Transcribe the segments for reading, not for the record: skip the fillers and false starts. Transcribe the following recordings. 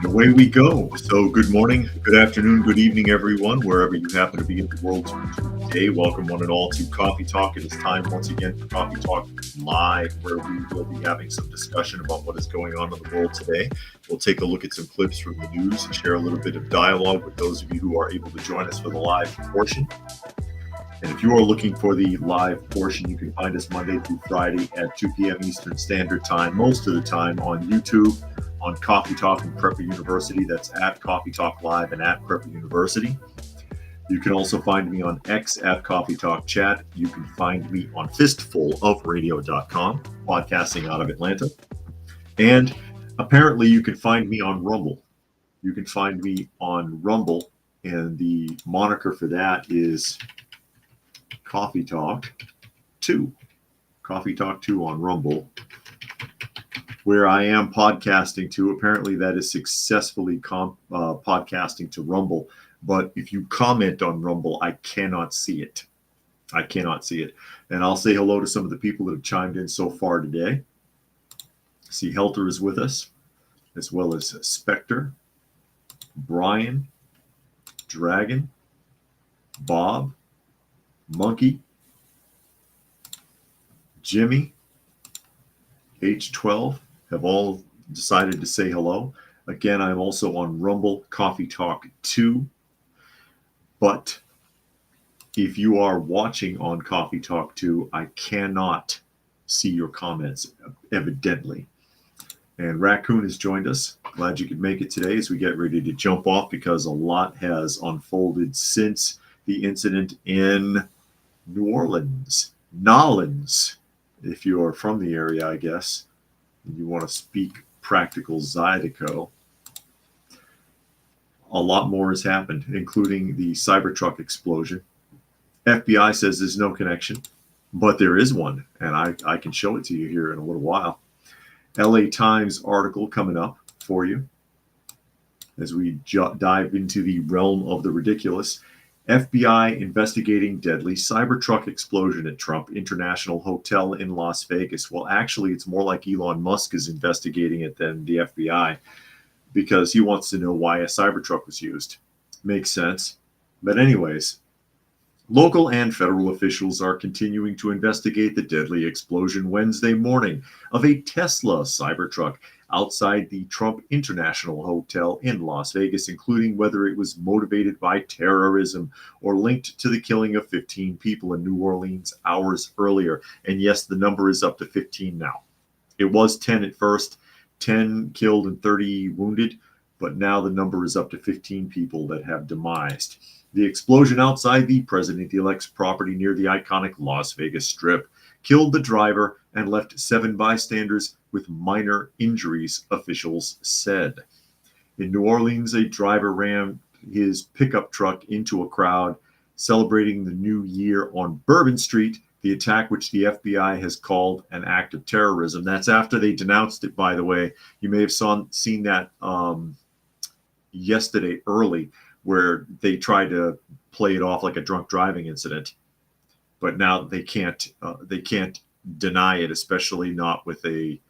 Away we go. So, good morning, good afternoon, good evening, everyone, wherever you happen to be in the world today. Welcome, one and all, to Coffee Talk. It is time once again for Coffee Talk Live, where we will be having some discussion about what is going on in the world today. We'll take a look at some clips from the news, share a little bit of dialogue with those of you who are able to join us for the live portion. And if you are looking for the live portion, you can find us Monday through Friday at 2 p.m. Eastern Standard Time, most of the time on YouTube, on Coffee Talk and Prepper University. That's at Coffee Talk Live and at Prepper University. You can also find me on X at Coffee Talk Chat. You can find me on fistfulofradio.com, podcasting out of Atlanta. And apparently you can find me on Rumble. You can find me on Rumble, and the moniker for that is Coffee Talk 2. Coffee Talk 2 on Rumble, where I am podcasting to. Apparently that is successfully podcasting to Rumble. But if you comment on Rumble, I cannot see it. I cannot see it. And I'll say hello to some of the people that have chimed in so far today. I see Helter is with us, as well as Spectre, Brian, Dragon, Bob, Monkey, Jimmy, H12 have all decided to say hello. Again, I'm also on Rumble, Coffee Talk 2. But if you are watching on Coffee Talk 2, I cannot see your comments, evidently. And Raccoon has joined us. Glad you could make it today as we get ready to jump off, because a lot has unfolded since the incident in New Orleans. Nolens, if you are from the area, I guess, and you want to speak practical Zydeco. A lot more has happened, including the Cybertruck explosion. FBI says there's no connection, but there is one, and I can show it to you here in a little while. LA Times article coming up for you as we dive into the realm of the ridiculous. FBI investigating deadly Cybertruck explosion at Trump International Hotel in Las Vegas. Well, actually, it's more like Elon Musk is investigating it than the FBI, because he wants to know why a Cybertruck was used. Makes sense. But anyways, local and federal officials are continuing to investigate the deadly explosion Wednesday morning of a Tesla Cybertruck outside the Trump International Hotel in Las Vegas, including whether it was motivated by terrorism or linked to the killing of 15 people in New Orleans hours earlier. And yes, the number is up to 15 now. It was 10 at first, 10 killed and 30 wounded, but now the number is up to 15 people that have demised. The explosion outside the president-elect's property near the iconic Las Vegas Strip killed the driver and left 7 bystanders with minor injuries, officials said. In New Orleans, a driver rammed his pickup truck into a crowd celebrating the new year on Bourbon Street, the attack which the FBI has called an act of terrorism. That's after they denounced it, by the way. You may have seen that yesterday early, where they tried to play it off like a drunk driving incident. But now they can't deny it, especially not with a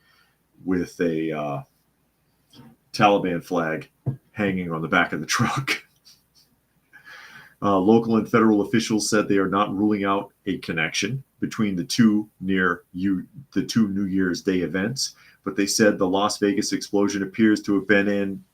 Taliban flag hanging on the back of the truck. Local and federal officials said they are not ruling out a connection between the two New Year's Day events, but they said the Las Vegas explosion appears to have been an,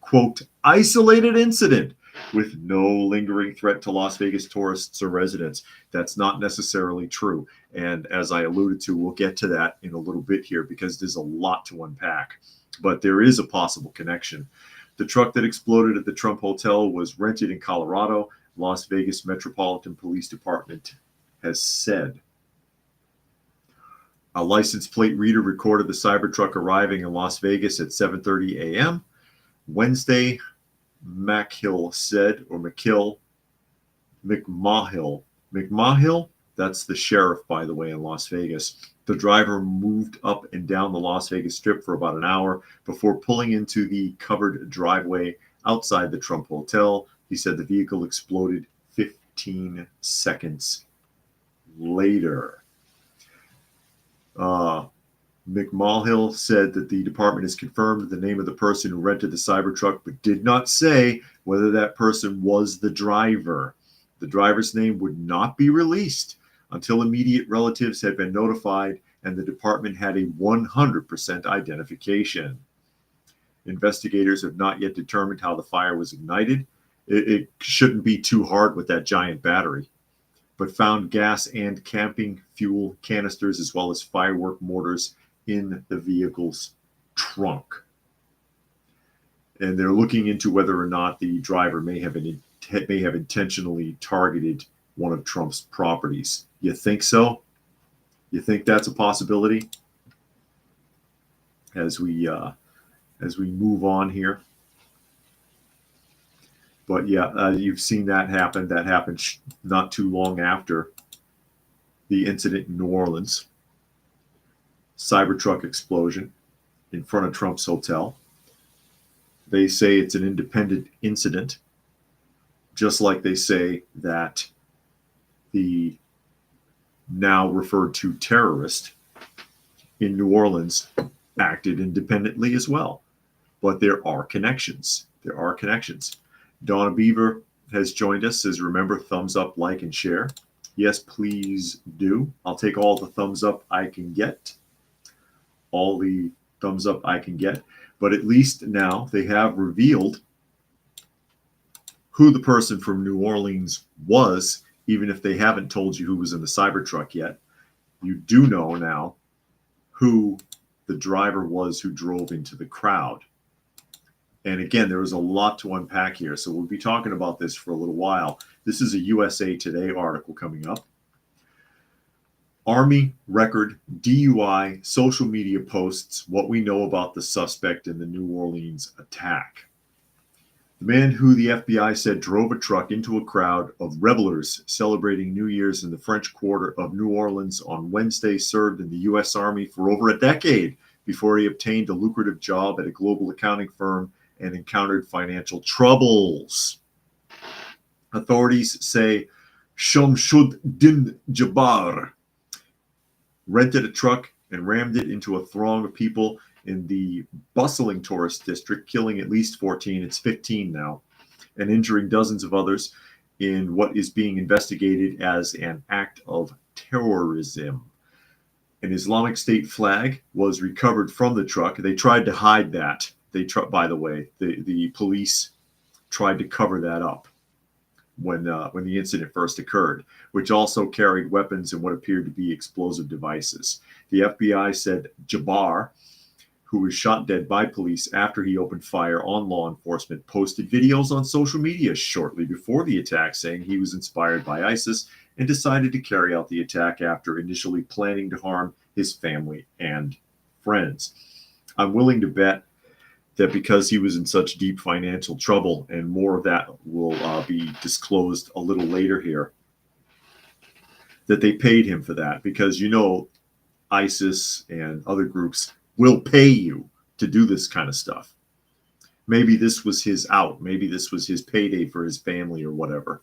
quote, isolated incident with no lingering threat to Las Vegas tourists or residents. That's not necessarily true. And as I alluded to, we'll get to that in a little bit here, because there's a lot to unpack. But there is a possible connection. The truck that exploded at the Trump Hotel was rented in Colorado, Las Vegas Metropolitan Police Department has said. A license plate reader recorded the Cybertruck arriving in Las Vegas at 7:30 a.m. Wednesday, McMahill said, or McMahill, that's the sheriff, by the way, in Las Vegas. The driver moved up and down the Las Vegas Strip for about an hour before pulling into the covered driveway outside the Trump Hotel. He said the vehicle exploded 15 seconds later. McMahill said that the department has confirmed the name of the person who rented the Cybertruck, but did not say whether that person was the driver. The driver's name would not be released until immediate relatives had been notified and the department had a 100% identification. Investigators have not yet determined how the fire was ignited. It shouldn't be too hard with that giant battery, but found gas and camping fuel canisters as well as firework mortars in the vehicle's trunk. And they're looking into whether or not the driver may have intentionally targeted one of Trump's properties. You think so? You think that's a possibility? As we move on here. But yeah, you've seen that happen. That happened not too long after the incident in New Orleans. Cybertruck explosion in front of Trump's hotel. They say it's an independent incident, just like they say that the now referred to terrorist in New Orleans acted independently as well. But there are connections. There are connections. Donna Beaver has joined us. Says, remember, thumbs up, like, and share. Yes, please do. I'll take all the thumbs up I can get. All the thumbs up I can get. But at least now they have revealed who the person from New Orleans was, even if they haven't told you who was in the Cybertruck yet. You do know now who the driver was who drove into the crowd. And again, there was a lot to unpack here, so we'll be talking about this for a little while. This is a USA Today article coming up. Army record DUI social media posts what we know about the suspect in the New Orleans attack. The man who the FBI said drove a truck into a crowd of revelers celebrating New Year's in the French Quarter of New Orleans on Wednesday served in the U.S. Army for over a decade before he obtained a lucrative job at a global accounting firm and encountered financial troubles. Authorities say Shamsuddin Jabbar rented a truck and rammed it into a throng of people in the bustling tourist district, killing at least 14, it's 15 now, and injuring dozens of others in what is being investigated as an act of terrorism. An Islamic State flag was recovered from the truck. They tried to hide that. By the way, the police tried to cover that up when the incident first occurred, which also carried weapons and what appeared to be explosive devices. The FBI said Jabbar, who was shot dead by police after he opened fire on law enforcement, posted videos on social media shortly before the attack saying he was inspired by ISIS and decided to carry out the attack after initially planning to harm his family and friends. I'm willing to bet that because he was in such deep financial trouble, and more of that will be disclosed a little later here, that they paid him for that, because ISIS and other groups will pay you to do this kind of stuff. Maybe this was his out. Maybe this was his payday for his family or whatever.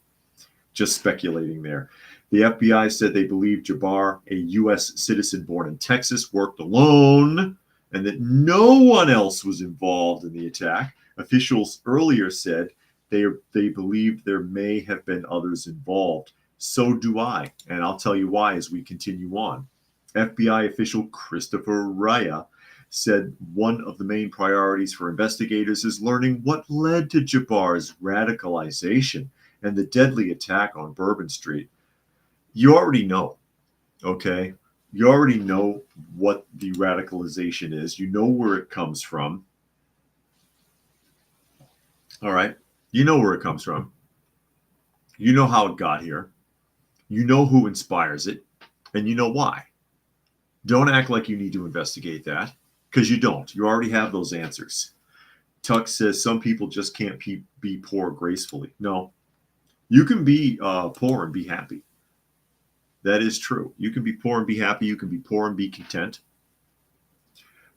Just speculating there. The FBI said they believe Jabbar, a U.S. citizen born in Texas, worked alone and that no one else was involved in the attack. Officials earlier said they believe there may have been others involved. So do I, and I'll tell you why as we continue on. FBI official Christopher Raya said one of the main priorities for investigators is learning what led to Jabbar's radicalization and the deadly attack on Bourbon Street. You already know, okay? You already know what the radicalization is. You know where it comes from. All right? You know where it comes from. You know how it got here. You know who inspires it. And you know why. Don't act like you need to investigate that, because you don't. You already have those answers. Tuck says some people just can't be poor gracefully. No. You can be poor and be happy. That is true. You can be poor and be happy. You can be poor and be content.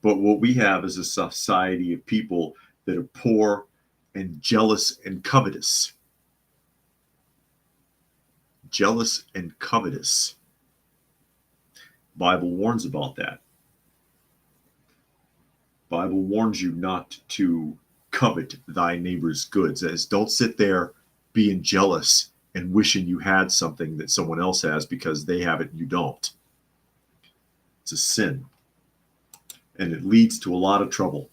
But what we have is a society of people that are poor and jealous and covetous. Jealous and covetous. Bible warns about that. Bible warns you not to covet thy neighbor's goods. As don't sit there being jealous and wishing you had something that someone else has because they have it and you don't. It's a sin. And it leads to a lot of trouble.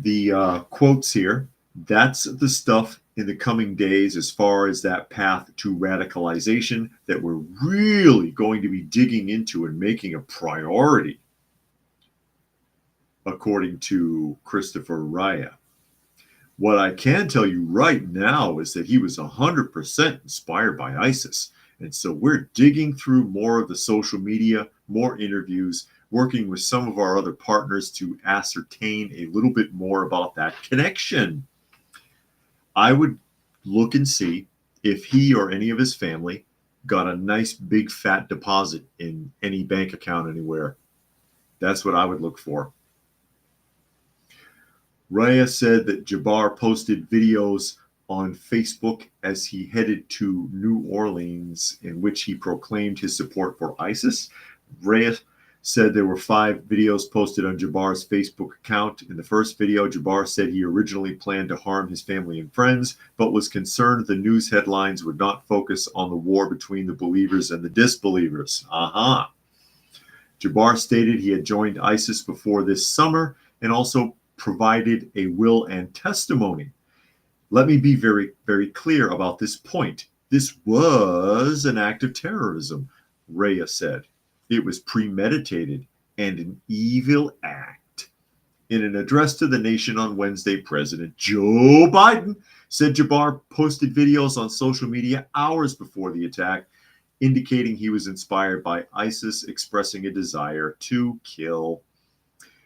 The quotes here, that's the stuff in the coming days as far as that path to radicalization that we're really going to be digging into and making a priority, according to Christopher Raya. What I can tell you right now is that he was 100% inspired by ISIS. And so we're digging through more of the social media, more interviews, working with some of our other partners to ascertain a little bit more about that connection. I would look and see if he or any of his family got a nice big fat deposit in any bank account anywhere. That's what I would look for. Raya said that Jabbar posted videos on Facebook as he headed to New Orleans in which he proclaimed his support for ISIS. Raya said there were 5 videos posted on Jabbar's Facebook account. In the first video, Jabbar said he originally planned to harm his family and friends, but was concerned the news headlines would not focus on the war between the believers and the disbelievers. Jabbar stated he had joined ISIS before this summer and also provided a will and testimony. Let me be very, very clear about this point. This was an act of terrorism, Raya said. It was premeditated and an evil act. In an address to the nation on Wednesday, President Joe Biden said Jabbar posted videos on social media hours before the attack, indicating he was inspired by ISIS, expressing a desire to kill.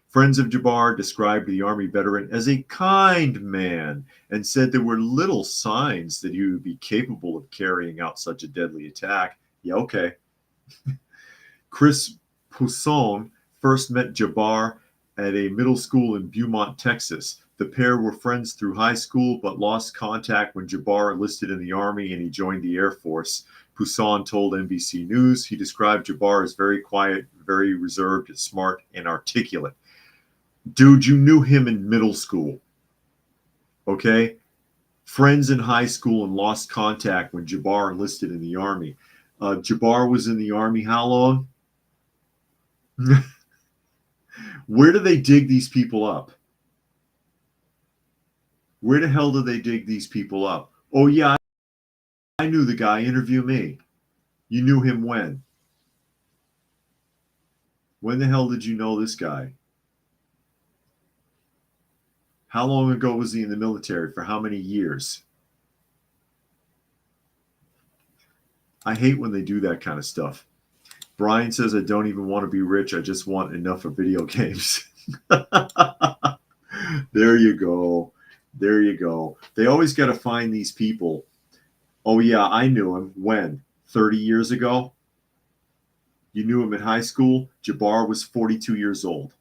Friends of Jabbar described the Army veteran as a kind man and said there were little signs that he would be capable of carrying out such a deadly attack. Yeah, okay. Chris Pousson first met Jabbar at a middle school in Beaumont, Texas. The pair were friends through high school but lost contact when Jabbar enlisted in the Army and he joined the Air Force. Pousson told NBC News he described Jabbar as very quiet, very reserved, smart, and articulate. Dude, you knew him in middle school, okay? Friends in high school and lost contact when Jabbar enlisted in the Army. Jabbar was in the Army how long? Where do they dig these people up? Where the hell do they dig these people up? Oh, yeah, I knew the guy. Interview me. You knew him when? When the hell did you know this guy? How long ago was he in the military? For how many years? I hate when they do that kind of stuff. Brian says, I don't even want to be rich. I just want enough of video games. There you go. There you go. They always got to find these people. Oh, yeah, I knew him. When? 30 years ago? You knew him in high school? Jabbar was 42 years old.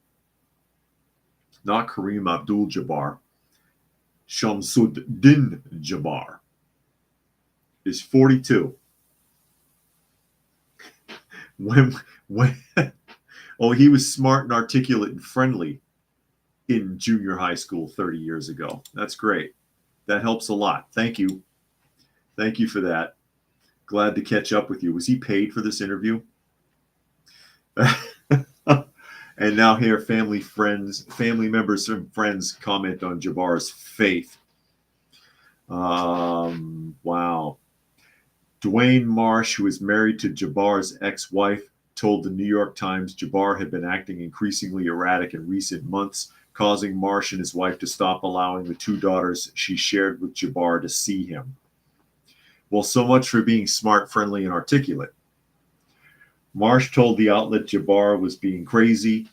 Not Kareem Abdul-Jabbar. Shamsuddin Jabbar is 42. When oh, he was smart and articulate and friendly in junior high school 30 years ago. That's great. That helps a lot. Thank you. Thank you for that. Glad to catch up with you. Was he paid for this interview? And now here, family members and friends comment on Jabbar's faith. Wow. Dwayne Marsh, who is married to Jabbar's ex-wife, told the New York Times Jabbar had been acting increasingly erratic in recent months, causing Marsh and his wife to stop allowing the 2 daughters she shared with Jabbar to see him. Well, so much for being smart, friendly, and articulate. Marsh told the outlet Jabbar was being crazy,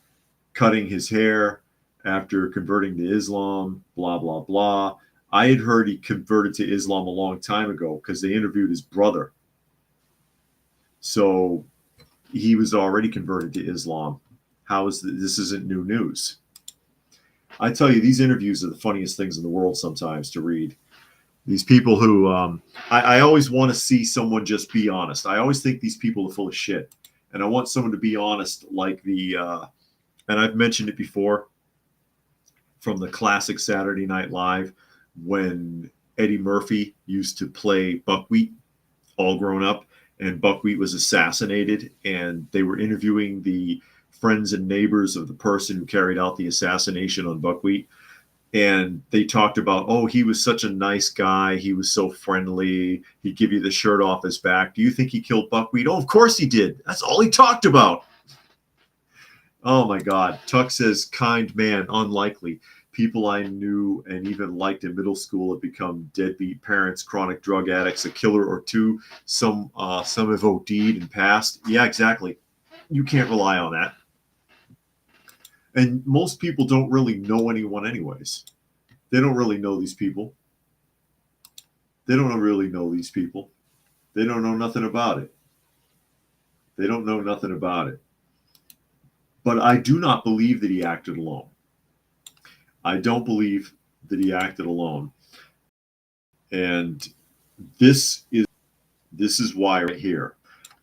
cutting his hair after converting to Islam, blah, blah, blah. I had heard he converted to Islam a long time ago because they interviewed his brother. So he was already converted to Islam. How is this? This isn't new news. I tell you, these interviews are the funniest things in the world sometimes to read. These people who, I always want to see someone just be honest. I always think these people are full of shit. And I want someone to be honest, like and I've mentioned it before, from the classic Saturday Night Live when Eddie Murphy used to play Buckwheat, all grown up, and Buckwheat was assassinated, and they were interviewing the friends and neighbors of the person who carried out the assassination on Buckwheat. And they talked about, oh, he was such a nice guy. He was so friendly. He'd give you the shirt off his back. Do you think he killed Buckwheat? Oh, of course he did. That's all he talked about. Oh my God. Tuck says, kind man, unlikely. People I knew and even liked in middle school have become deadbeat parents, chronic drug addicts, a killer or two. Some have OD'd and passed. Yeah, exactly. You can't rely on that. And most people don't really know anyone anyways. They don't really know these people. They don't really know these people. They don't know nothing about it. They don't know nothing about it. But I do not believe that he acted alone. I don't believe that he acted alone. And this is why right here.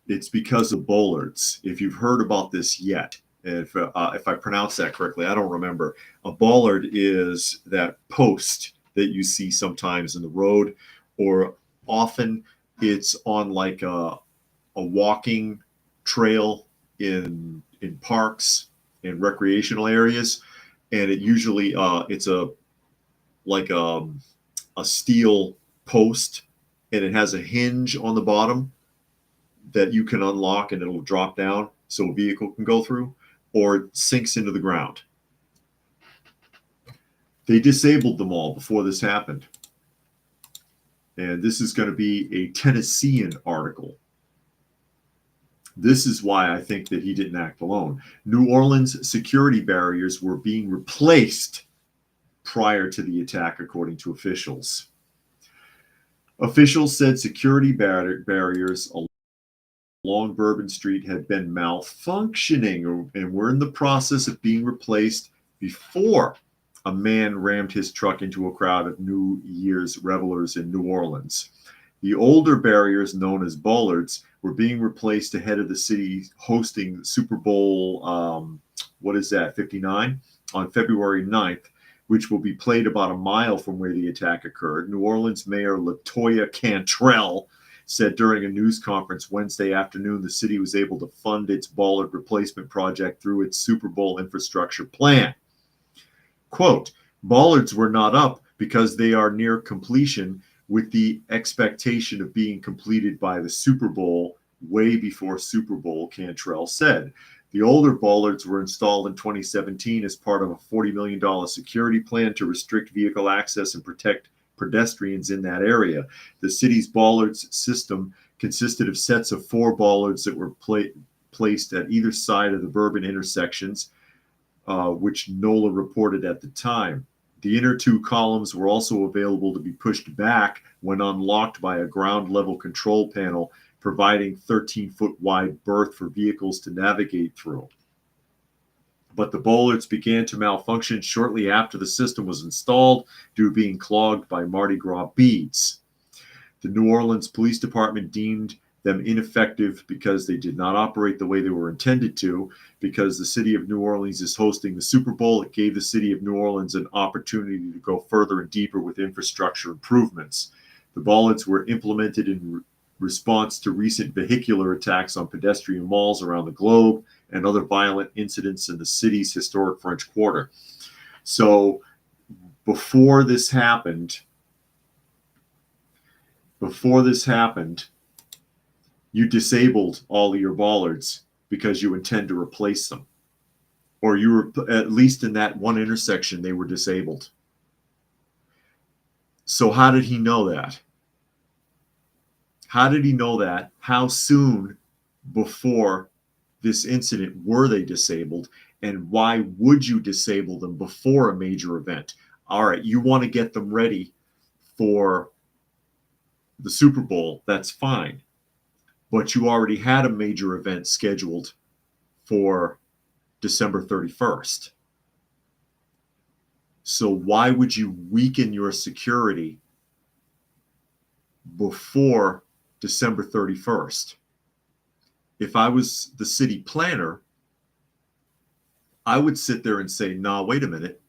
It's because of bollards. If you've heard about this yet, if I pronounce that correctly, I don't remember. A bollard is that post that you see sometimes in the road, or often it's on like a walking trail in parks and recreational areas, and it usually it's like a steel post, and it has a hinge on the bottom that you can unlock and it'll drop down so a vehicle can go through, or it sinks into the ground. They disabled them all before this happened. And this is going to be a Tennessean article. This is why I think that he didn't act alone. New Orleans security barriers were being replaced prior to the attack, according to officials. Officials said security barriers along Bourbon Street had been malfunctioning and were in the process of being replaced before a man rammed his truck into a crowd of New Year's revelers in New Orleans. The older barriers, known as bollards, were being replaced ahead of the city hosting Super Bowl, 59, on February 9th, which will be played about a mile from where the attack occurred. New Orleans Mayor LaToya Cantrell said during a news conference Wednesday afternoon the city was able to fund its bollard replacement project through its Super Bowl infrastructure plan. Quote, bollards were not up because they are near completion, with the expectation of being completed by the Super Bowl way before Super Bowl, Cantrell said. The older bollards were installed in 2017 as part of a $40 million security plan to restrict vehicle access and protect pedestrians in that area. The city's bollards system consisted of sets of 4 bollards that were placed at either side of the Bourbon intersections, which NOLA reported at the time. The inner 2 columns were also available to be pushed back when unlocked by a ground level control panel, providing 13-foot wide berth for vehicles to navigate through. But the bollards began to malfunction shortly after the system was installed due to being clogged by Mardi Gras beads. The New Orleans Police Department deemed them ineffective because they did not operate the way they were intended to. Because the city of New Orleans is hosting the Super Bowl, it gave the city of New Orleans an opportunity to go further and deeper with infrastructure improvements. The bollards were implemented in response to recent vehicular attacks on pedestrian malls around the globe and other violent incidents in the city's historic French Quarter. So before this happened, you disabled all of your bollards because you intend to replace them. Or you were, at least in that one intersection, they were disabled. So how did he know that? How did he know that? How soon before this incident were they disabled? And why would you disable them before a major event? All right, you want to get them ready for the Super Bowl, that's fine. But you already had a major event scheduled for December 31st. So why would you weaken your security before December 31st? If I was the city planner, I would sit there and say, nah, wait a minute.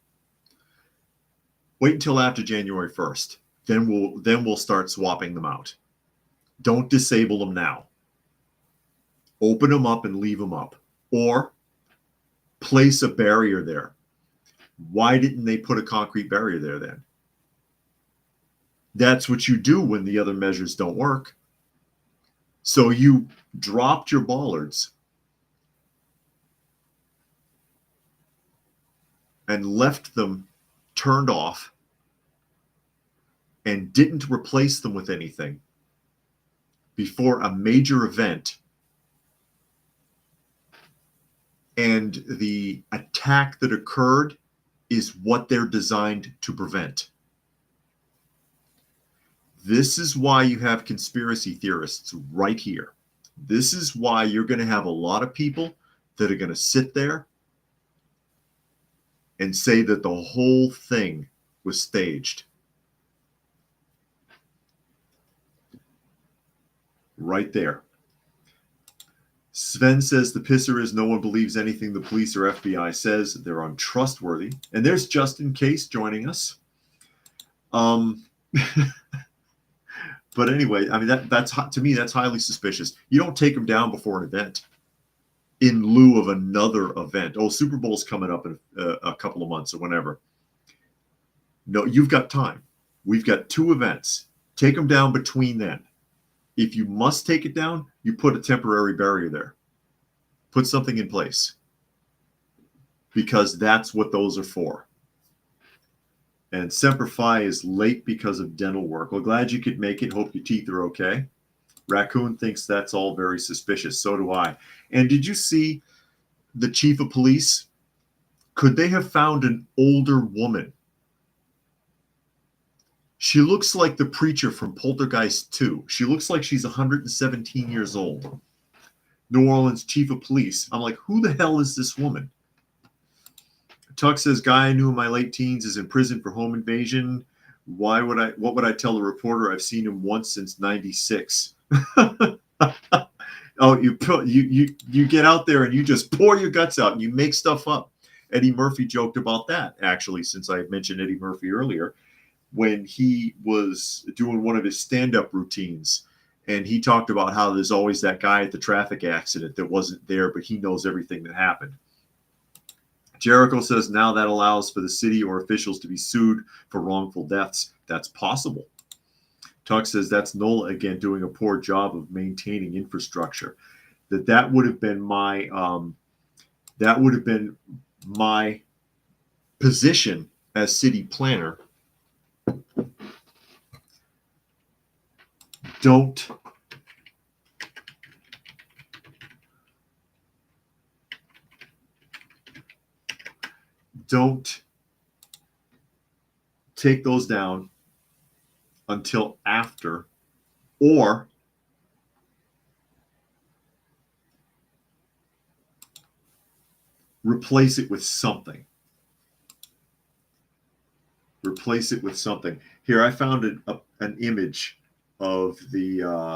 Wait until after January 1st. Then we'll start swapping them out. Don't disable them now. Open them up and leave them up. Or place a barrier there. Why didn't they put a concrete barrier there then? That's what you do when the other measures don't work. So you dropped your bollards and left them turned off and didn't replace them with anything before a major event, and the attack that occurred is what they're designed to prevent. This is why you have conspiracy theorists right here. This is why you're going to have a lot of people that are going to sit there and say that the whole thing was staged. Right there. Sven says the pisser is no one believes anything the police or FBI says. They're untrustworthy. And there's Justin Case joining us. But anyway, I mean, that's to me, that's highly suspicious. You don't take them down before an event in lieu of another event. Oh, Super Bowl's coming up in a couple of months or whenever. No, you've got time. We've got 2 events. Take them down between then. If you must take it down, you put a temporary barrier there. Put something in place. Because that's what those are for. And Semper Fi is late because of dental work. Well, glad you could make it. Hope your teeth are okay. Raccoon thinks that's all very suspicious. So do I. And did you see the chief of police? Could they have found an older woman? She looks like the preacher from Poltergeist 2. She looks like she's 117 years old. New Orleans chief of police. I'm like, who the hell is this woman? Tuck says, guy I knew in my late teens is in prison for home invasion. What would I tell the reporter? I've seen him once since 96. Oh, you get out there and you just pour your guts out and you make stuff up. Eddie Murphy joked about that, actually, since I mentioned Eddie Murphy earlier, when he was doing one of his stand-up routines. And he talked about how there's always that guy at the traffic accident that wasn't there, but he knows everything that happened. Jericho says now that allows for the city or officials to be sued for wrongful deaths. That's possible. Tuck says that's NOLA again doing a poor job of maintaining infrastructure. That would have been my position as city planner. Don't take those down until after, or replace it with something. Replace it with something. Here, I found an image of the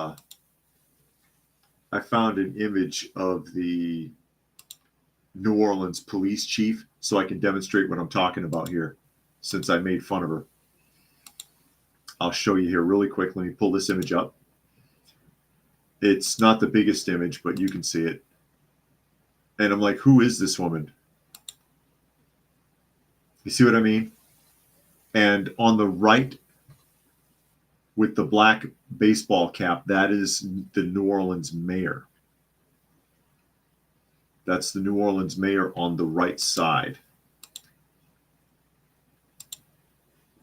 New Orleans police chief, so I can demonstrate what I'm talking about here, since I made fun of her. I'll show you here really quick. Let me pull this image up. It's not the biggest image, but you can see it. And I'm like, who is this woman? You see what I mean? And on the right, with the black baseball cap, that is the New Orleans mayor. That's the New Orleans mayor on the right side.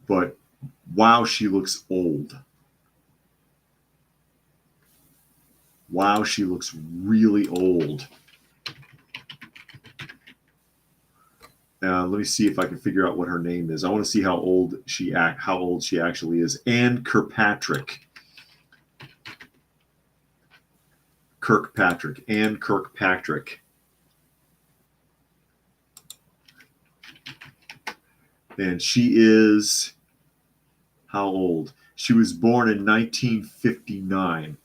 But wow, she looks old. Wow, she looks really old. Let me see if I can figure out what her name is. I want to see how old she actually is. Anne Kirkpatrick. Anne Kirkpatrick. And she is how old? She was born in 1959.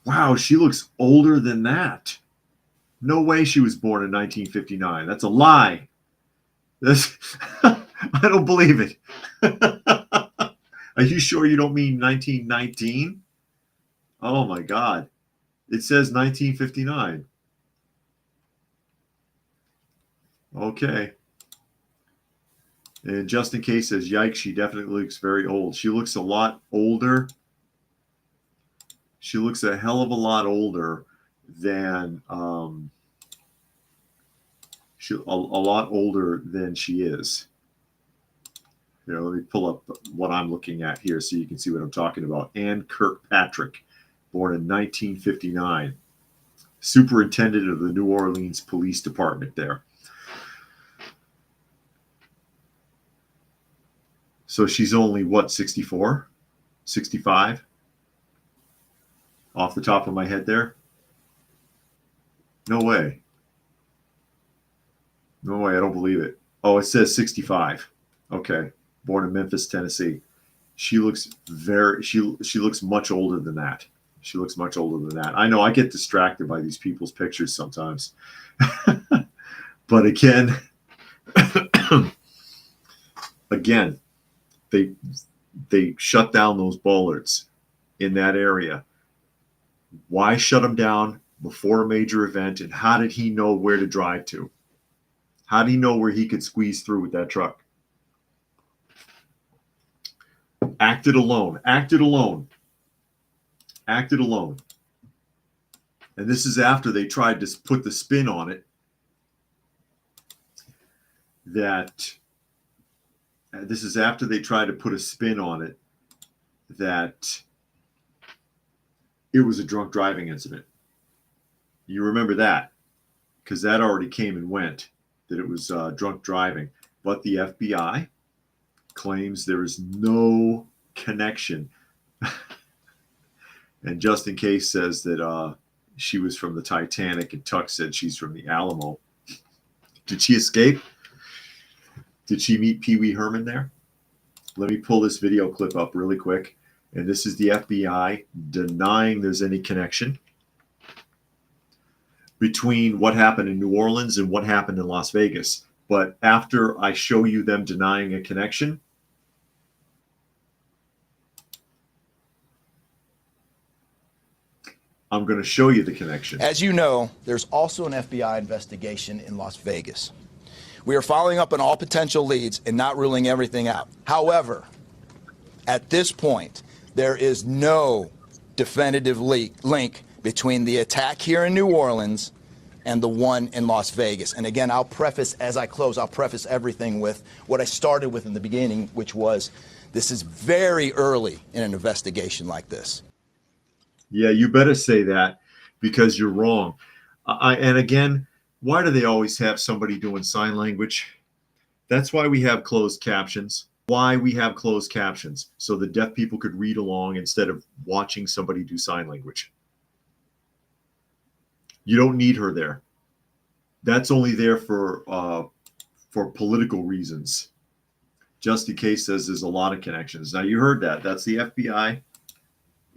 Wow, she looks older than that. No way she was born in 1959. That's a lie. That's, I don't believe it. Are you sure you don't mean 1919? Oh my God. It says 1959. Okay. And just in case says, yikes, she definitely looks very old. She looks a lot older. She looks a hell of a lot older than a lot older than she is. You know, let me pull up what I'm looking at here so you can see what I'm talking about. Ann Kirkpatrick, born in 1959, superintendent of the New Orleans Police Department there. So she's only, what, 64? 65? Off the top of my head there? No way. No way, I don't believe it. Oh, it says 65. Okay. Born in Memphis, Tennessee. She looks she looks much older than that. She looks much older than that. I know I get distracted by these people's pictures sometimes. But again, they shut down those bollards in that area. Why shut them down before a major event? And how did he know where to drive to? How did he know where he could squeeze through with that truck? Acted alone. Acted alone. Acted alone. And this is after they tried to put the spin on it that this is after they tried to put a spin on it that it was a drunk driving incident. You remember that because that already came and went, that it was drunk driving. But the FBI claims there is no connection. And just in case says that she was from the Titanic and Tuck said she's from the Alamo. Did she escape? Did she meet Pee Wee Herman there? Let me pull this video clip up really quick. And this is the FBI denying there's any connection between what happened in New Orleans and what happened in Las Vegas. But after I show you them denying a connection, I'm going to show you the connection. As you know, there's also an FBI investigation in Las Vegas. We are following up on all potential leads and not ruling everything out. However, at this point, there is no definitive link between the attack here in New Orleans and the one in Las Vegas. And again, I'll preface, as I close, I'll preface everything with what I started with in the beginning, which was this is very early in an investigation like this. Yeah, you better say that because you're wrong. And again, why do they always have somebody doing sign language? That's why we have closed captions. Why we have closed captions, so the deaf people could read along instead of watching somebody do sign language. You don't need her there. That's only there for political reasons. Just in case says there's a lot of connections. Now you heard that. That's the FBI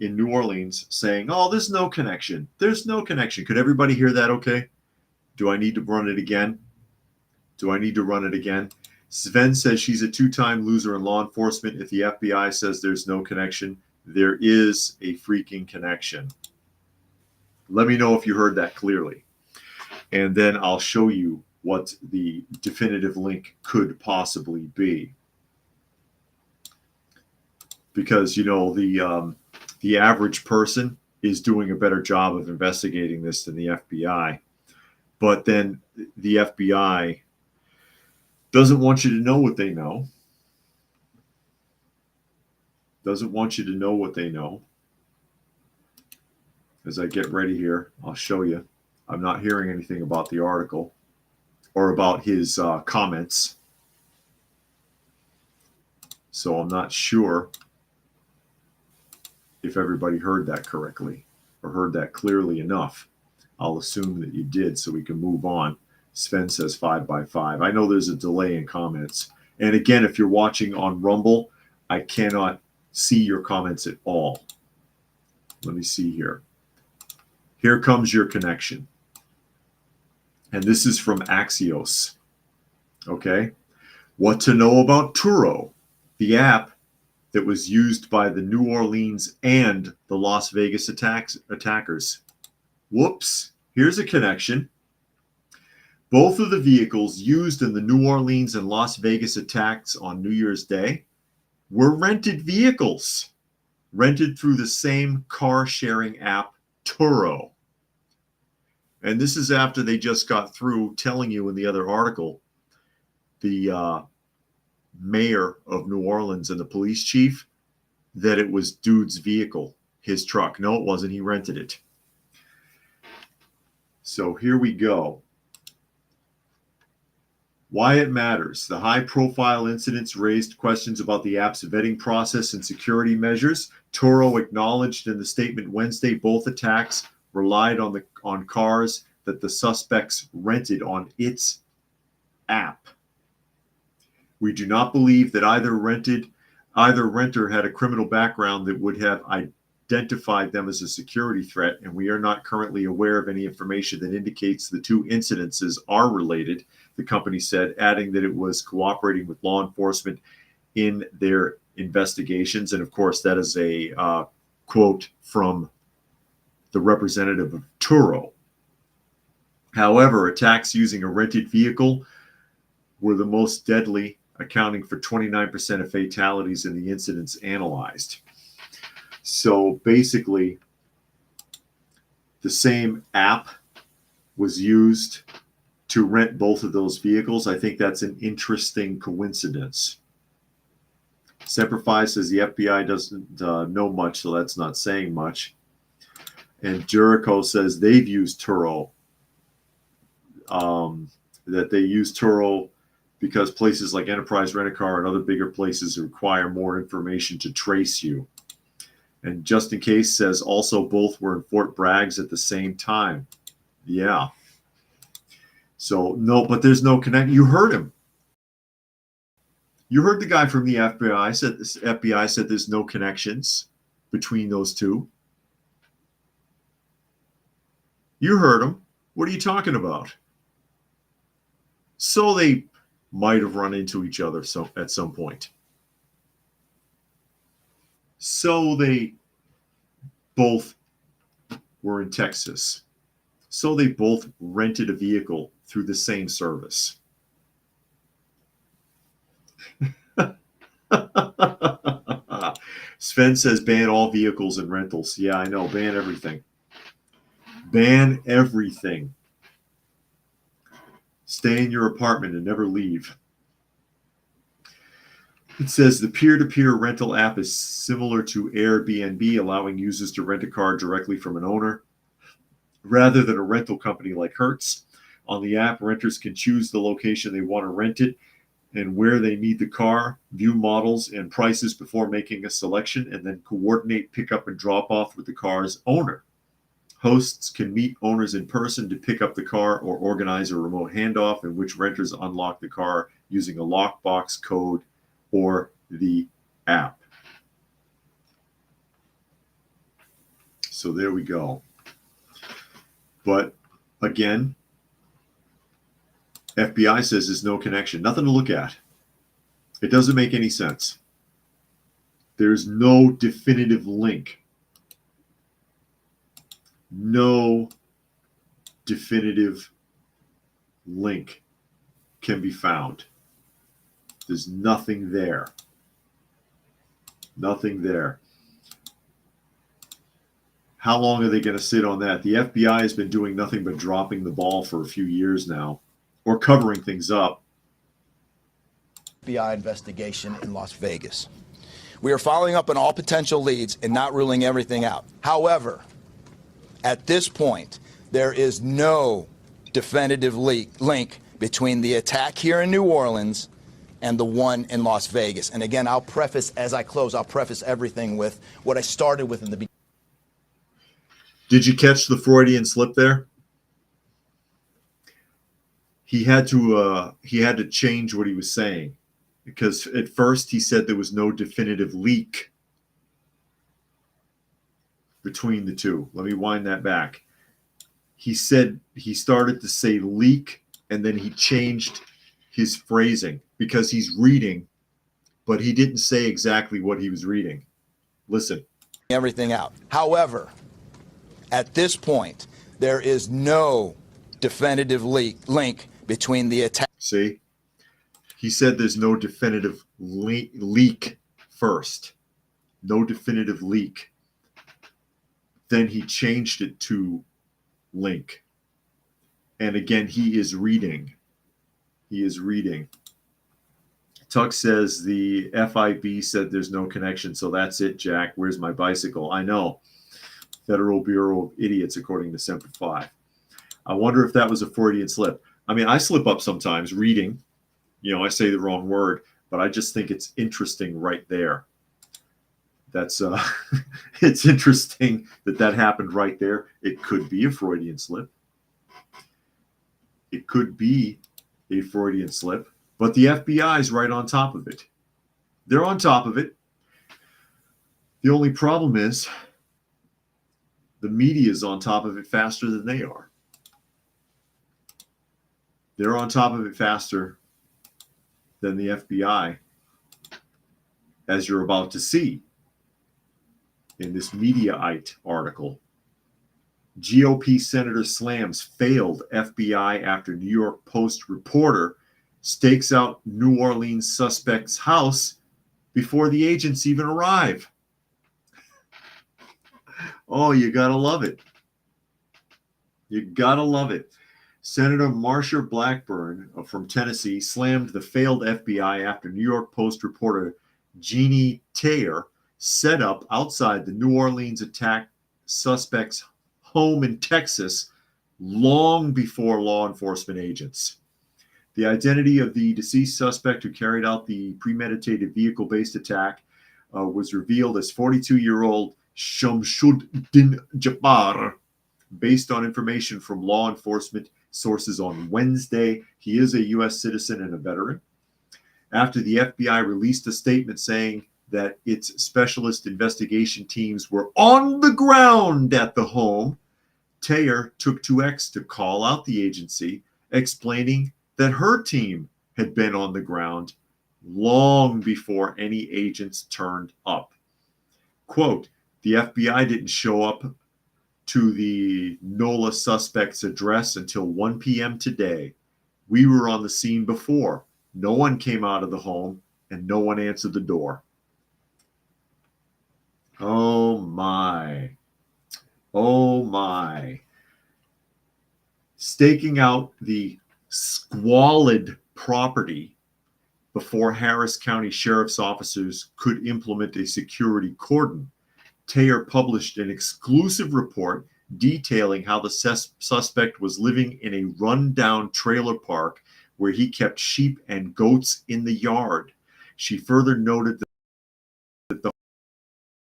in New Orleans saying, oh, there's no connection. There's no connection. Could everybody hear that okay? Do I need to run it again? Do I need to run it again? Sven says she's a two-time loser in law enforcement. If the FBI says there's no connection, there is a freaking connection. Let me know if you heard that clearly. And then I'll show you what the definitive link could possibly be. Because, you know, the average person is doing a better job of investigating this than the FBI. But then the FBI doesn't want you to know what they know. Doesn't want you to know what they know. As I get ready here, I'll show you. I'm not hearing anything about the article or about his comments. So I'm not sure if everybody heard that correctly or heard that clearly enough. I'll assume that you did so we can move on. Sven says 5 by 5. I know there's a delay in comments. And again, if you're watching on Rumble, I cannot see your comments at all. Let me see here. Here comes your connection. And this is from Axios. Okay. What to know about Turo, the app that was used by the New Orleans and the Las Vegas attackers. Whoops. Here's a connection. Both of the vehicles used in the New Orleans and Las Vegas attacks on New Year's Day were rented vehicles, rented through the same car sharing app, Turo. And this is after they just got through telling you in the other article, the mayor of New Orleans and the police chief, that it was dude's vehicle, his truck. No, it wasn't. He rented it. So here we go. Why it matters. The high-profile incidents raised questions about the app's vetting process and security measures. Turo acknowledged in the statement Wednesday both attacks relied on cars that the suspects rented on its app. We do not believe that either renter had a criminal background that would have identified them as a security threat, and we are not currently aware of any information that indicates the two incidences are related, the company said, adding that it was cooperating with law enforcement in their investigations. And of course, that is a quote from the representative of Turo. However, attacks using a rented vehicle were the most deadly, accounting for 29% of fatalities in the incidents analyzed. So basically, the same app was used to rent both of those vehicles. I think that's an interesting coincidence. Semperfi says the FBI doesn't know much, so that's not saying much. And Jericho says they've used Turo, that they use Turo because places like Enterprise Rent-A-Car and other bigger places require more information to trace you. And Just In Case says also both were in Fort Bragg at the same time. Yeah. So no, but there's no connect. You heard him. You heard the guy from the FBI said this. FBI said there's no connections between those two. You heard him. What are you talking about? So they might have run into each other at some point. So they both were in Texas. So they both rented a vehicle through the same service. Sven says ban all vehicles and rentals. Yeah, I know. Ban everything. Ban everything. Stay in your apartment and never leave. It says the peer-to-peer rental app is similar to Airbnb, allowing users to rent a car directly from an owner rather than a rental company like Hertz. On the app, renters can choose the location they want to rent it and where they need the car, view models and prices before making a selection, and then coordinate pickup and drop off with the car's owner. Hosts can meet owners in person to pick up the car or organize a remote handoff in which renters unlock the car using a lockbox code or the app. So there we go. But again, FBI says there's no connection. Nothing to look at. It doesn't make any sense. There's no definitive link. No definitive link can be found. There's nothing there. Nothing there. How long are they going to sit on that? The FBI has been doing nothing but dropping the ball for a few years now, or covering things up. FBI investigation in Las Vegas. We are following up on all potential leads and not ruling everything out. However, at this point, there is no definitive link between the attack here in New Orleans and the one in Las Vegas. And again, I'll preface, as I close, I'll preface everything with what I started with in the beginning. Did you catch the Freudian slip there? He had to change what he was saying. because at first he said there was no definitive leak between the two. Let me wind that back. He said he started to say leak, and then he changed his phrasing because he's reading, but he didn't say exactly what he was reading. Listen. Everything out. However, at this point, there is no definitive link between the attack. See? He said there's no definitive leak first. No definitive leak. Then he changed it to link. And again, he is reading. He is reading. Tuck says the FIB said there's no connection, so that's it, Jack. Where's my bicycle? I know. Federal Bureau of Idiots, according to Semper Fi. I wonder if that was a Freudian slip. I mean, I slip up sometimes reading. You know, I say the wrong word, but I just think it's interesting right there. That's it's interesting that happened right there. It could be a Freudian slip. It could be a Freudian slip, but the FBI is right on top of it. They're on top of it. The only problem is the media is on top of it faster than they are. They're on top of it faster than the FBI, as you're about to see in this Mediaite article. GOP Senator slams failed FBI after New York Post reporter stakes out New Orleans suspect's house before the agents even arrive. Oh, you gotta love it. You gotta love it. Senator Marsha Blackburn from Tennessee slammed the failed FBI after New York Post reporter Jeannie Taylor set up outside the New Orleans attack suspect's home in Texas long before law enforcement agents. The identity of the deceased suspect who carried out the premeditated vehicle-based attack was revealed as 42-year-old Shamsuddin Jabbar, based on information from law enforcement sources on Wednesday. He is a U.S. citizen and a veteran. After the FBI released a statement saying that its specialist investigation teams were on the ground at the home, Taylor took to X to call out the agency, explaining that her team had been on the ground long before any agents turned up. Quote, the FBI didn't show up to the NOLA suspect's address until 1 p.m. today. We were on the scene before. No one came out of the home and no one answered the door. Oh my. Oh my. Staking out the squalid property before Harris County Sheriff's officers could implement a security cordon, Taylor published an exclusive report detailing how the suspect was living in a rundown trailer park where he kept sheep and goats in the yard. She further noted that the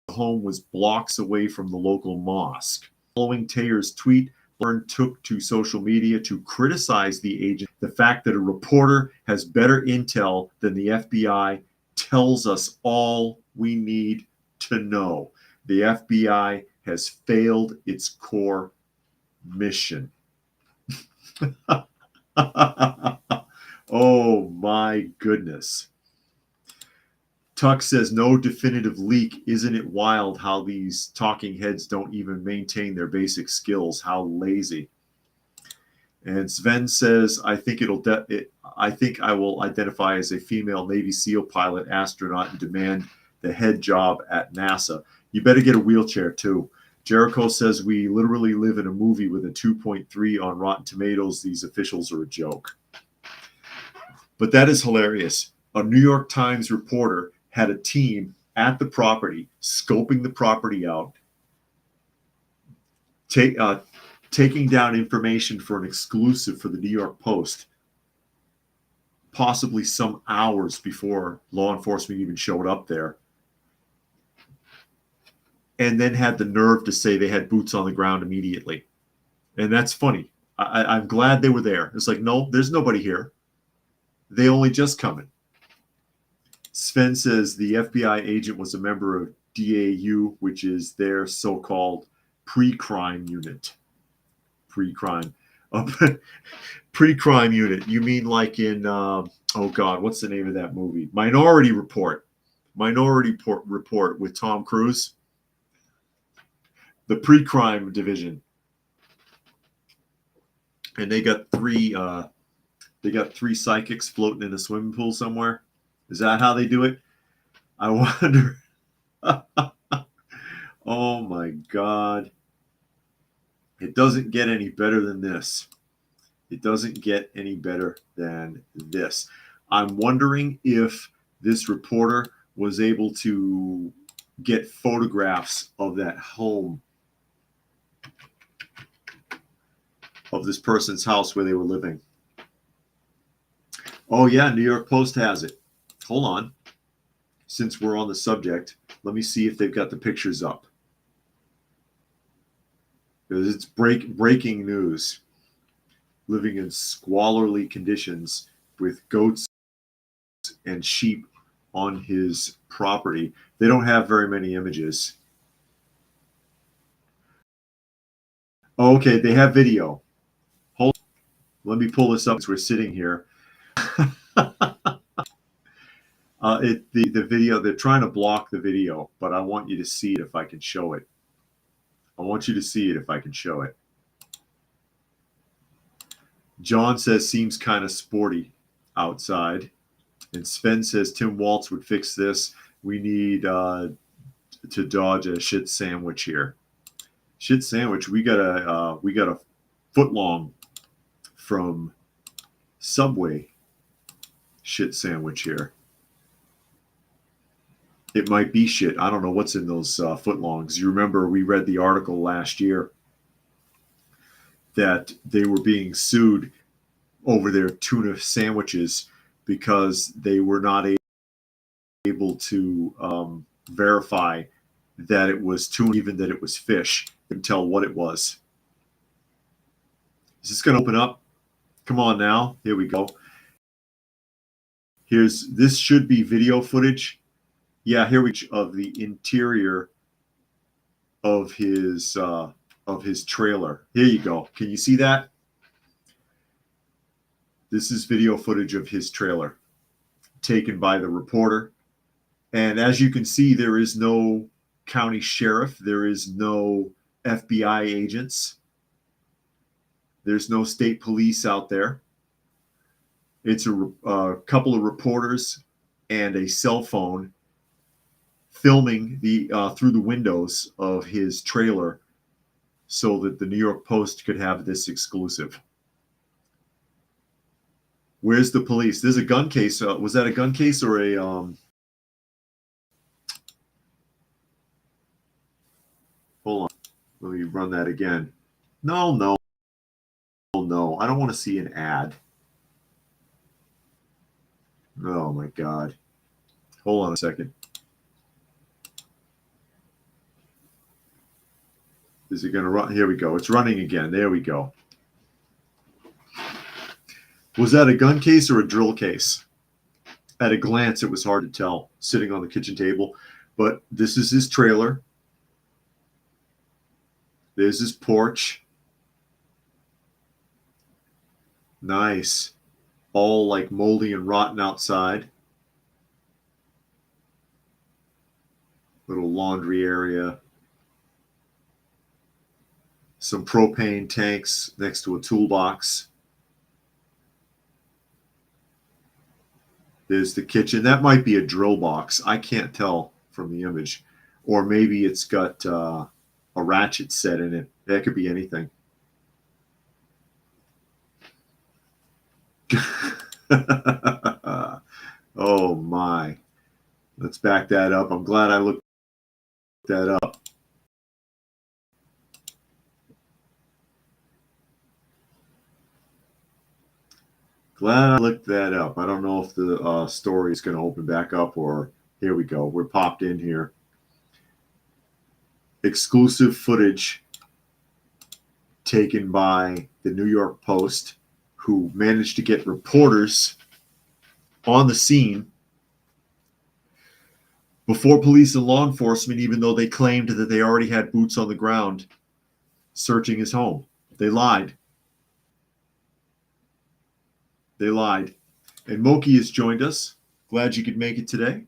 home was blocks away from the local mosque. Following Taylor's tweet, Blackburn took to social media to criticize the agent. The fact that a reporter has better intel than the FBI tells us all we need to know. The FBI has failed its core mission. Oh my goodness. Tuck says no definitive leak. Isn't it wild how these talking heads don't even maintain their basic skills? How lazy. And Sven says, I think I will identify as a female Navy SEAL pilot astronaut and demand the head job at NASA. You better get a wheelchair too. Jericho says we literally live in a movie with a 2.3 on Rotten Tomatoes. These officials are a joke. But that is hilarious. A New York Times reporter had a team at the property, scoping the property out, taking down information for an exclusive for the New York Post, possibly some hours before law enforcement even showed up there, and then had the nerve to say they had boots on the ground immediately. And that's funny. I'm glad they were there. It's like, no, there's nobody here. They only just come in. Sven says the FBI agent was a member of DAU, which is their so-called pre-crime unit. Pre-crime. Pre-crime unit. You mean like in, oh God, what's the name of that movie? Minority Report. Minority Report with Tom Cruise. The pre-crime division. And they got three psychics floating in a swimming pool somewhere. Is that how they do it? I wonder. Oh my God. It doesn't get any better than this. It doesn't get any better than this. I'm wondering if this reporter was able to get photographs of that home, of this person's house where they were living. Oh yeah, New York Post has it. Hold on. Since we're on the subject, let me see if they've got the pictures up. Because it's breaking news. Living in squalorly conditions with goats and sheep on his property. They don't have very many images. Oh, okay, they have video. Hold on. Let me pull this up as we're sitting here. The video, they're trying to block the video, but I want you to see it if I can show it. I want you to see it if I can show it. John says, seems kind of sporty outside. And Sven says, Tim Waltz would fix this. We need to dodge a shit sandwich here. Shit sandwich, we got a foot long from Subway shit sandwich here. It might be shit. I don't know what's in those footlongs. You remember we read the article last year that they were being sued over their tuna sandwiches because they were not able to verify that it was tuna, even that it was fish. They couldn't tell what it was. Is this going to open up? Come on now. Here we go. This should be video footage. Yeah, here we go, of the interior of his trailer. Here you go. Can you see that? This is video footage of his trailer taken by the reporter. And as you can see, there is no county sheriff. There is no FBI agents. There's no state police out there. It's a couple of reporters and a cell phone filming through the windows of his trailer so that the New York Post could have this exclusive. Where's the police? There's a gun case. Was that a gun case or a... Hold on. Let me run that again. No. I don't want to see an ad. Oh, my God. Hold on a second. Is it going to run? Here we go. It's running again. There we go. Was that a gun case or a drill case? At a glance, it was hard to tell sitting on the kitchen table. But this is his trailer. There's his porch. Nice. All like moldy and rotten outside. Little laundry area. Some propane tanks next to a toolbox. There's the kitchen. That might be a drill box. I can't tell from the image. Or maybe it's got a ratchet set in it. That could be anything. Oh my. Let's back that up. I'm glad I looked that up. Glad I looked that up. I don't know if the story is going to open back up or here we go. We're popped in here. Exclusive footage taken by the New York Post, who managed to get reporters on the scene before police and law enforcement, even though they claimed that they already had boots on the ground searching his home. They lied. They lied. And Moki has joined us. Glad you could make it today.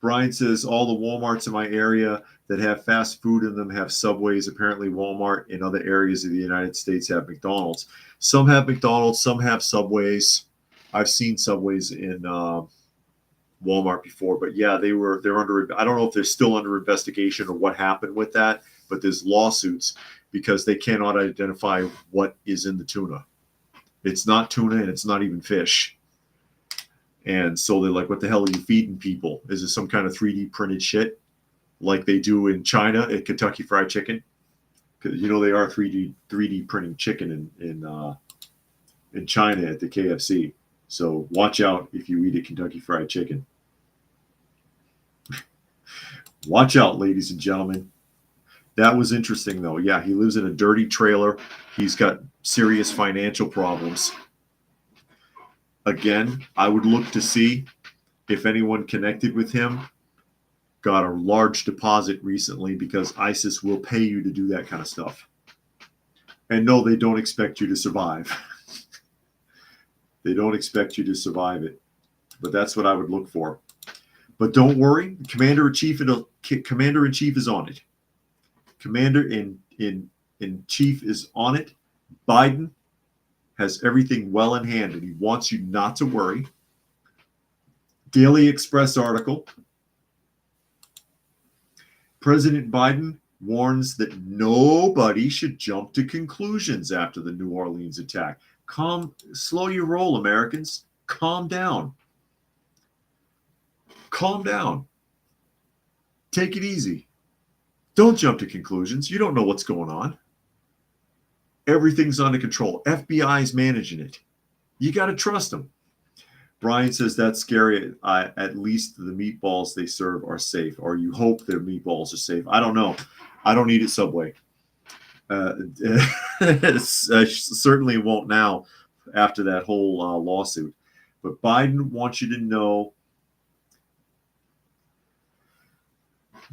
Brian says all the Walmarts in my area that have fast food in them have Subways. Apparently, Walmart in other areas of the United States have McDonald's. Some have McDonald's, some have Subways. I've seen Subways in Walmart before, but yeah, they're under. I don't know if they're still under investigation or what happened with that, but there's lawsuits because they cannot identify what is in the tuna. It's not tuna and it's not even fish. And so they're like, what the hell are you feeding people? Is it some kind of 3D printed shit like they do in China at Kentucky Fried Chicken? Because you know they are 3D printing chicken in China at the KFC. So watch out if you eat a Kentucky Fried Chicken. Watch out, ladies and gentlemen. That was interesting, though. Yeah, he lives in a dirty trailer. He's got serious financial problems. Again, I would look to see if anyone connected with him got a large deposit recently, because ISIS will pay you to do that kind of stuff. And no, they don't expect you to survive. They don't expect you to survive it. But that's what I would look for. But don't worry, Commander-in-Chief is on it. Commander-in-Chief is on it. Biden has everything well in hand, and he wants you not to worry. Daily Express article. President Biden warns that nobody should jump to conclusions after the New Orleans attack. Slow your roll, Americans. Calm down. Calm down. Take it easy. Don't jump to conclusions. You don't know what's going on. Everything's under control. FBI is managing it. You got to trust them. Brian says that's scary. At least the meatballs they serve are safe, or you hope their meatballs are safe. I don't know. I don't eat at Subway. Certainly won't now after that whole lawsuit. But Biden wants you to know.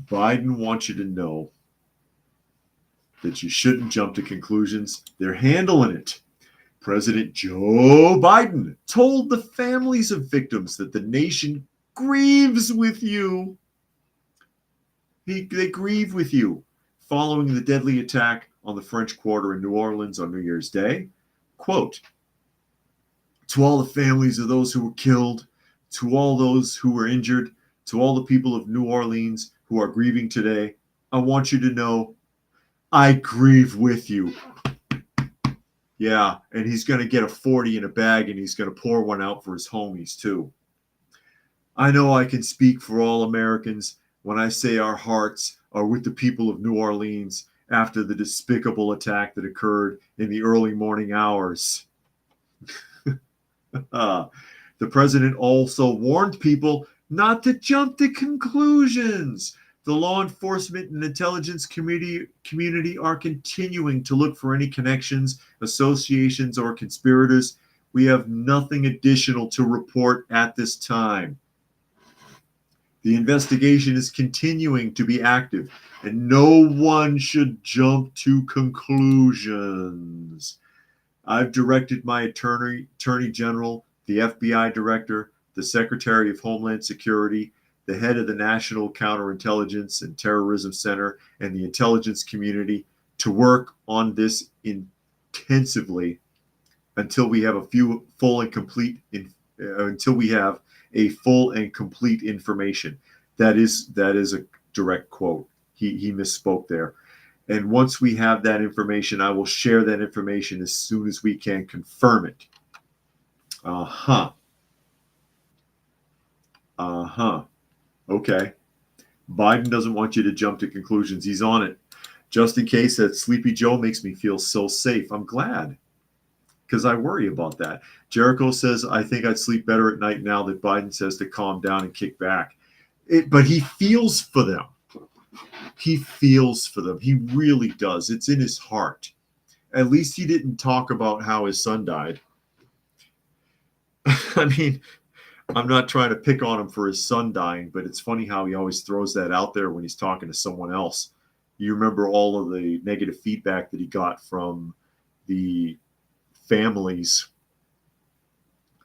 Biden wants you to know that you shouldn't jump to conclusions. They're handling it. President Joe Biden told the families of victims that the nation grieves with you. They grieve with you following the deadly attack on the French Quarter in New Orleans on New Year's Day. Quote, to all the families of those who were killed, to all those who were injured, to all the people of New Orleans who are grieving today, I want you to know I grieve with you. Yeah, and he's going to get a 40 in a bag, and he's going to pour one out for his homies, too. I know I can speak for all Americans when I say our hearts are with the people of New Orleans after the despicable attack that occurred in the early morning hours. The president also warned people not to jump to conclusions. The law enforcement and intelligence community are continuing to look for any connections, associations, or conspirators. We have nothing additional to report at this time. The investigation is continuing to be active, and no one should jump to conclusions. I've directed my Attorney General, the FBI Director, the Secretary of Homeland Security, the head of the National Counterintelligence and Terrorism Center, and the intelligence community to work on this intensively until we have a full and complete information. That is a direct quote. He misspoke there. And once we have that information, I will share that information as soon as we can confirm it. Okay. Biden doesn't want you to jump to conclusions. He's on it. Just in case, that Sleepy Joe makes me feel so safe. I'm glad, because I worry about that. Jericho says, I think I'd sleep better at night now that Biden says to calm down and kick back. But he feels for them. He feels for them. He really does. It's in his heart. At least he didn't talk about how his son died. I mean, I'm not trying to pick on him for his son dying, but it's funny how he always throws that out there when he's talking to someone else. You remember all of the negative feedback that he got from the families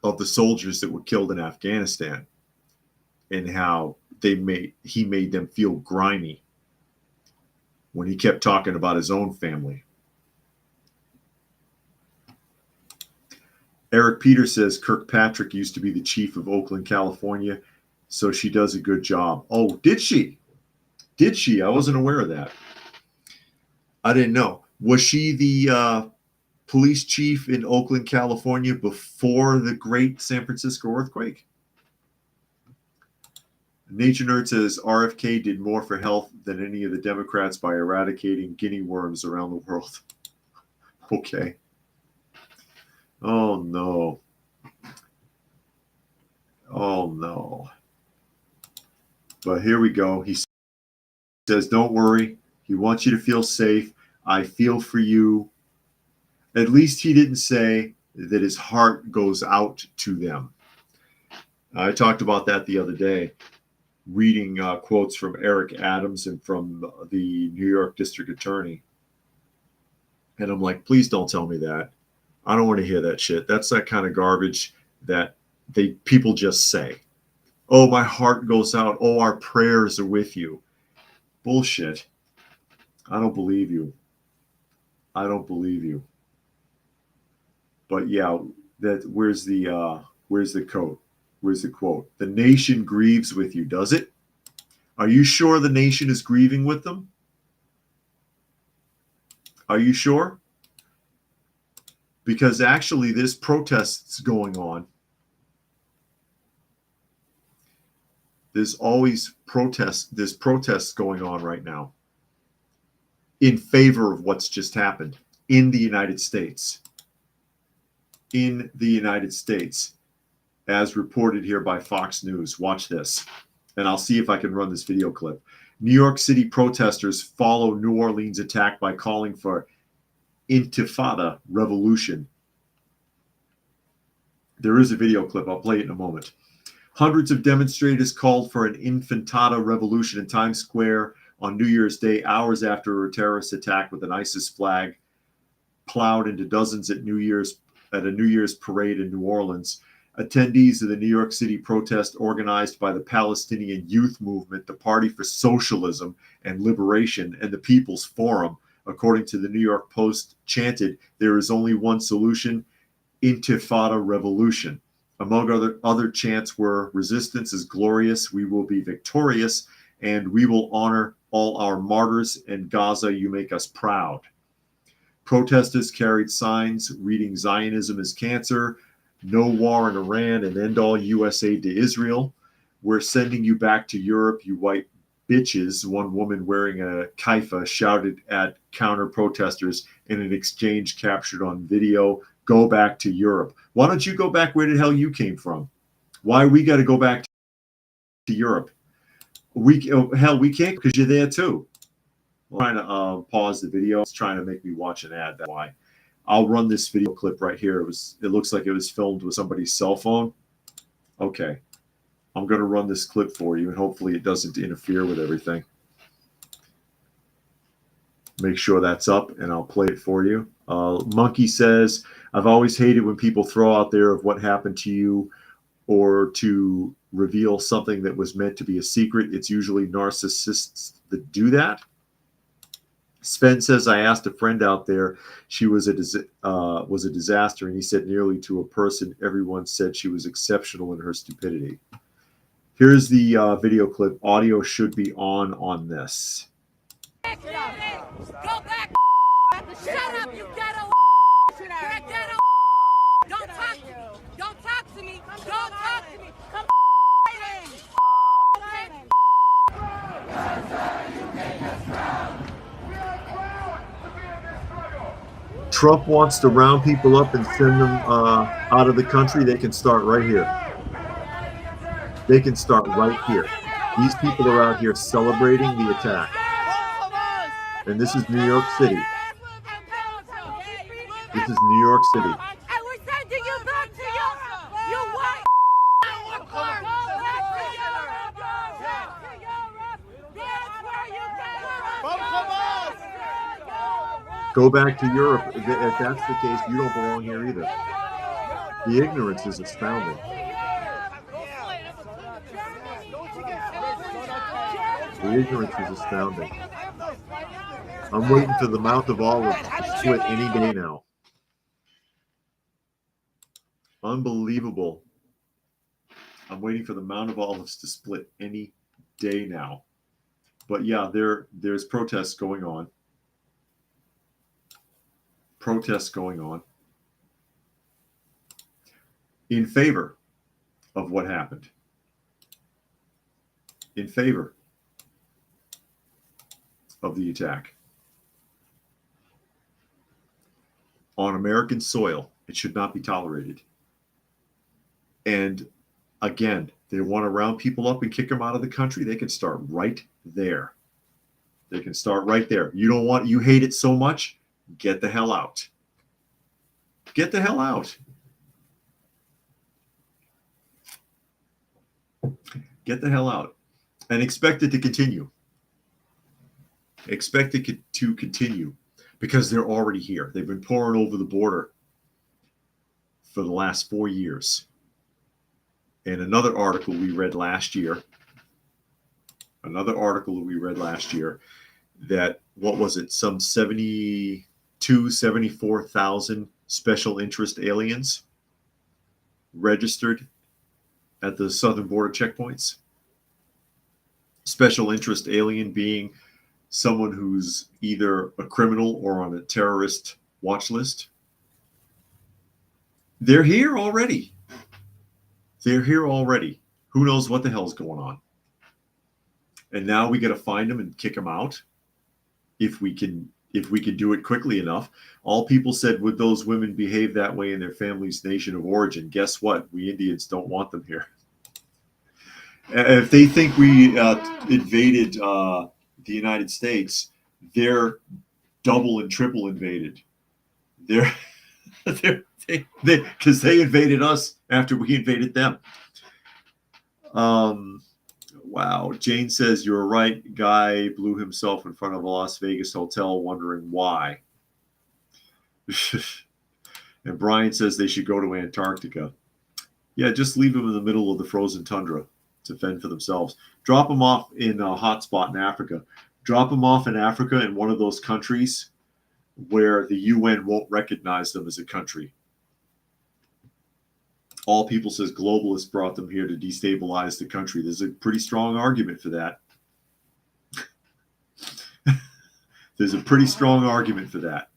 of the soldiers that were killed in Afghanistan, and how he made them feel grimy when he kept talking about his own family. Eric Peters says Kirkpatrick used to be the chief of Oakland, California, so she does a good job. Oh, did she? Did she? I wasn't aware of that. I didn't know. Was she the police chief in Oakland, California before the great San Francisco earthquake? Nature Nerd says RFK did more for health than any of the Democrats by eradicating guinea worms around the world. Okay. Oh, no. Oh, no. But here we go. He says, don't worry. He wants you to feel safe. I feel for you. At least he didn't say that his heart goes out to them. I talked about that the other day, reading quotes from Eric Adams and from the New York District Attorney. And I'm like, please don't tell me that. I don't want to hear that shit. That's that kind of garbage that people just say. Oh, my heart goes out. Oh, our prayers are with you. Bullshit. I don't believe you. I don't believe you. But yeah, where's the quote? Where's the quote? The nation grieves with you, does it? Are you sure the nation is grieving with them? Are you sure? Because actually there's protests going on. There's always protests. There's protests going on right now in favor of what's just happened in the United States. In the United States, as reported here by Fox News. Watch this, and I'll see if I can run this video clip. New York City protesters follow New Orleans attack by calling for Intifada revolution. There is a video clip. I'll play it in a moment. Hundreds of demonstrators called for an Intifada revolution in Times Square on New Year's Day, hours after a terrorist attack with an ISIS flag plowed into dozens at a New Year's parade in New Orleans. Attendees of the New York City protest organized by the Palestinian Youth Movement, the Party for Socialism and Liberation, and the People's Forum, according to the New York Post, chanted, "There is only one solution, Intifada revolution." Among other chants were, "Resistance is glorious, we will be victorious, and we will honor all our martyrs. In Gaza, you make us proud." Protesters carried signs reading "Zionism is cancer," "No war in Iran," and "End all U.S. aid to Israel." "We're sending you back to Europe, you white bitches," one woman wearing a kaifa shouted at counter-protesters in an exchange captured on video. "Go back to Europe." Why don't you go back where the hell you came from? Why we got to go back to Europe? We can't because you're there too. I'm trying to pause the video. It's trying to make me watch an ad. That's why. I'll run this video clip right here. It looks like it was filmed with somebody's cell phone. Okay. I'm going to run this clip for you, and hopefully it doesn't interfere with everything. Make sure that's up, and I'll play it for you. Monkey says, "I've always hated when people throw out there of what happened to you or to reveal something that was meant to be a secret. It's usually narcissists that do that." Sven says, "I asked a friend out there. She was a disaster, and he said nearly to a person. Everyone said she was exceptional in her stupidity." Here's the video clip. Audio should be on this. Go back. Shut up, you ghetto. You're a ghetto. Don't talk to me. Don't talk to me. Don't talk to me. Come Trump wants to round people up and send them out of the country. They can start right here. They can start right here. These people are out here celebrating the attack. And this is New York City. This is New York City. And we're sending you back to you white. Go back to Europe. If that's the case, you don't belong here either. The ignorance is astounding. The ignorance is astounding. I'm waiting for the Mount of Olives to split any day now. Unbelievable. I'm waiting for the Mount of Olives to split any day now. But yeah, there's protests going on. Protests going on in favor of what happened. In favor of the attack. On American soil, it should not be tolerated. And again, they want to round people up and kick them out of the country. They can start right there. They can start right there. You hate it so much, get the hell out. Get the hell out. Get the hell out. And expect it to continue. Expect it to continue because they're already here. They've been pouring over the border for the last 4 years. And another article we read last year, that, what was it, some 74,000 special interest aliens registered at the southern border checkpoints. Special interest alien being someone who's either a criminal or on a terrorist watch list. They're here already. They're here already. Who knows what the hell's going on? And now we got to find them and kick them out. If we can do it quickly enough. All people said, would those women behave that way in their family's nation of origin? Guess what? We Indians don't want them here. If they think we invaded the United States, they're double and triple invaded. Because they invaded us after we invaded them. Wow. Jane says, you're right. Guy blew himself in front of a Las Vegas hotel wondering why. And Brian says they should go to Antarctica. Yeah, just leave them in the middle of the frozen tundra to fend for themselves. Drop them off in a hot spot in Africa. Drop them off in Africa in one of those countries where the UN won't recognize them as a country. All people says globalists brought them here to destabilize the country. There's a pretty strong argument for that. There's a pretty strong argument for that.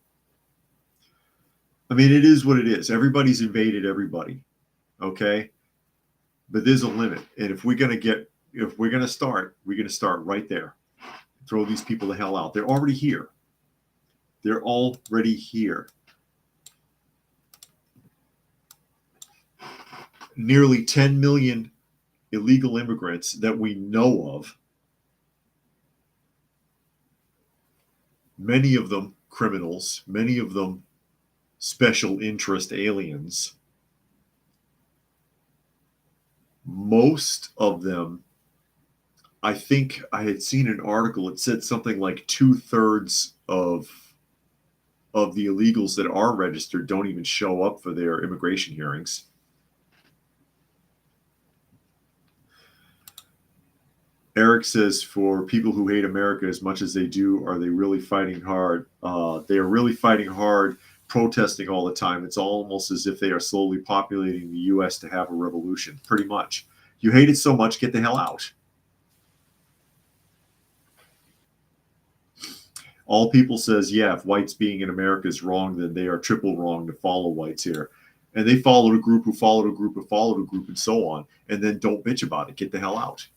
I mean, it is what it is. Everybody's invaded everybody. Okay? But there's a limit. And if we're going to start right there. Throw these people the hell out. They're already here. They're already here. Nearly 10 million illegal immigrants that we know of. Many of them criminals, many of them special interest aliens. Most of them, I think I had seen an article, it said something like 2/3 of the illegals that are registered don't even show up for their immigration hearings. Eric says, for people who hate America as much as they do, are they really fighting hard? They are really fighting hard, protesting all the time. It's almost as if they are slowly populating the U.S. to have a revolution, pretty much. You hate it so much, get the hell out. All people says, yeah, if whites being in America is wrong, then they are triple wrong to follow whites here. And they followed a group who followed a group who followed a group and so on. And then don't bitch about it. Get the hell out.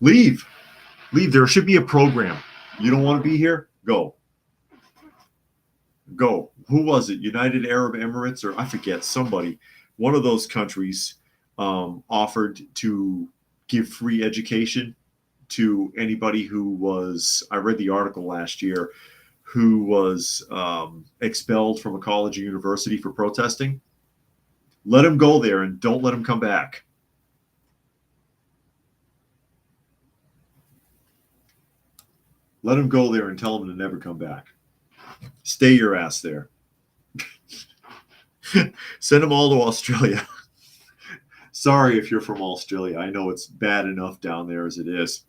Leave. Leave. There should be a program. You don't want to be here? Go. Go. Who was it? United Arab Emirates, or I forget, somebody. One of those countries offered to give free education to anybody who was, I read the article last year, who was expelled from a college or university for protesting. Let them go there and don't let them come back. Let them go there and tell them to never come back. stay your ass there. Send them all to Australia. Sorry if you're from Australia. I know it's bad enough down there as it is.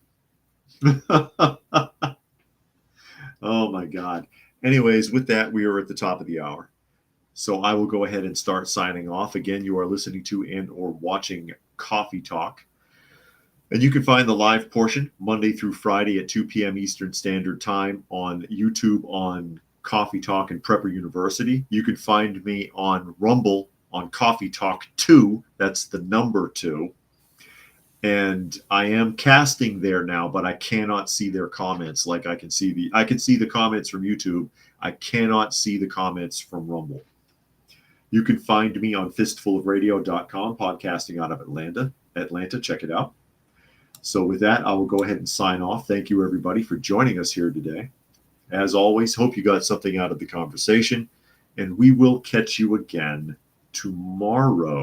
Oh my God. Anyways, with that, we are at the top of the hour. So I will go ahead and start signing off. Again, you are listening to and or watching Coffee Talk. And you can find the live portion Monday through Friday at 2 p.m. Eastern Standard Time on YouTube on Coffee Talk and Prepper University. You can find me on Rumble on Coffee Talk 2. That's the number 2. And I am casting there now, but I cannot see their comments. Like I can see the comments from YouTube. I cannot see the comments from Rumble. You can find me on fistfulofradio.com, podcasting out of Atlanta. Check it out. So with that, I will go ahead and sign off. Thank you, everybody, for joining us here today. As always, hope you got something out of the conversation, and we will catch you again tomorrow.